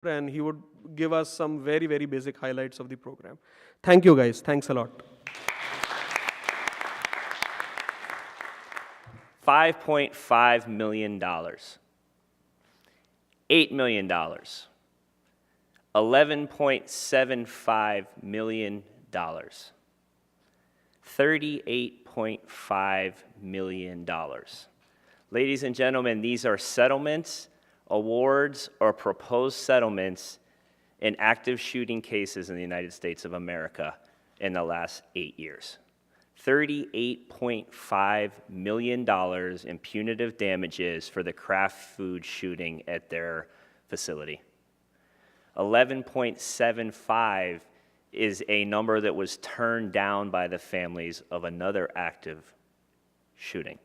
and he would give us some very, very basic highlights of the program. Thank you, guys. Thanks a lot. $5.5 million, $8 million, $11.75 million, $38.5 million. Ladies and gentlemen, these are settlements, awards, or proposed settlements in active shooting cases in the United States of America in the last 8 years. $38.5 million in punitive damages for the Kraft Food shooting at their facility. 11.75 is a number that was turned down by the families of another active shooting.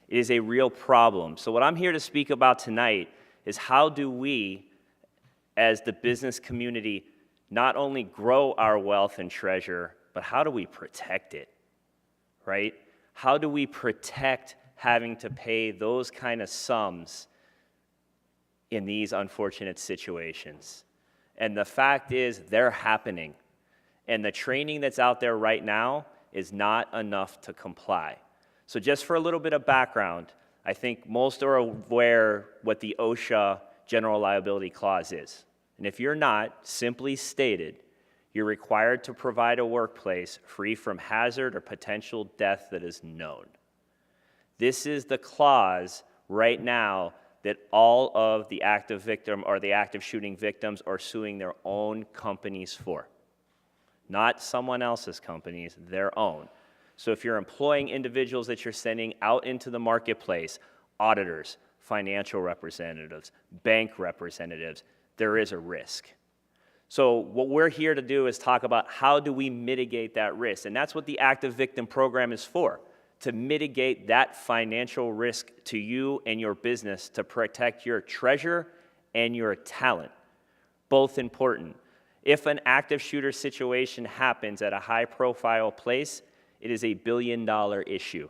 It is a real problem. So what I'm here to speak about tonight is how do we, as the business community, not only grow our wealth and treasure, but how do we protect it, right? How do we protect having to pay those kind of sums in these unfortunate situations? And the fact is, they're happening. And the training that's out there right now is not enough to comply. So just for a little bit of background, I think most are aware what the OSHA General Liability Clause is. And if you're not, simply stated, you're required to provide a workplace free from hazard or potential death that is known. This is the clause right now that all of the active victim or the active shooting victims are suing their own companies for. Not someone else's companies, their own. So if you're employing individuals that you're sending out into the marketplace, auditors, financial representatives, bank representatives, there is a risk. So what we're here to do is talk about how do we mitigate that risk. And that's what the Active Victim Program is for, to mitigate that financial risk to you and your business to protect your treasure and your talent. Both important. If an active shooter situation happens at a high-profile place, it is a billion-dollar issue.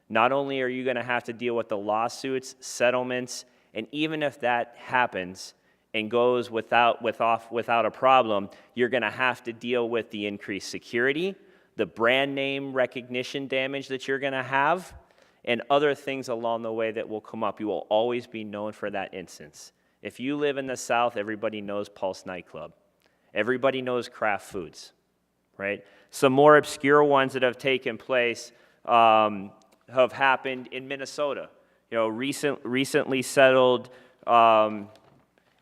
Not only are you going to have to deal with the lawsuits, settlements, and even if that happens and goes without a problem, you're going to have to deal with the increased security, the brand name recognition damage that you're going to have, and other things along the way that will come up. You will always be known for that instance. If you live in the South, everybody knows Pulse Nightclub. Everybody knows Kraft Foods, right? Some more obscure ones that have taken place have happened in Minnesota. You know, recently settled in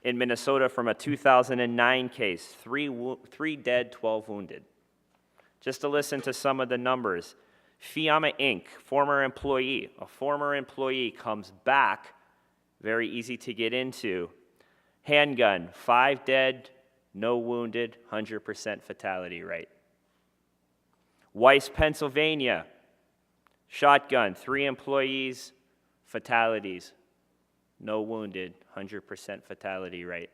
Minnesota from a 2009 case, 3 dead, 12 wounded. Just to listen to some of the numbers, Fiamma Inc., a former employee comes back, very easy to get into. Handgun, 5 dead, no wounded, 100% fatality rate. Weiss, Pennsylvania, shotgun, 3 employees, fatalities, no wounded, 100% fatality rate.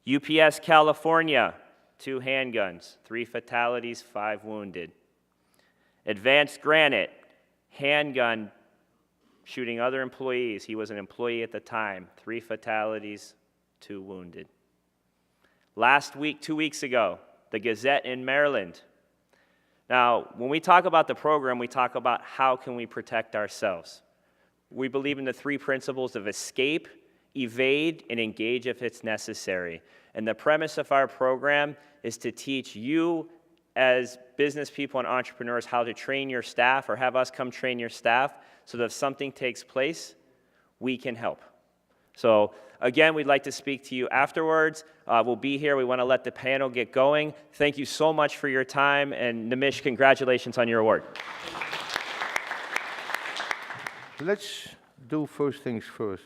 UPS, California, 2 handguns, 3 fatalities, 5 wounded. Advanced Granite, handgun, shooting other employees. He was an employee at the time, 3 fatalities, 2 wounded. Last week, 2 weeks ago, the Gazette in Maryland. Now, when we talk about the program, we talk about how can we protect ourselves. We believe in the 3 principles of escape, evade, and engage if it's necessary. And the premise of our program is to teach you as business people and entrepreneurs how to train your staff or have us come train your staff so that if something takes place, we can help. So again, we'd like to speak to you afterwards. We'll be here. We want to let the panel get going. Thank you so much for your time. And Nimish, congratulations on your award. Let's do first things first.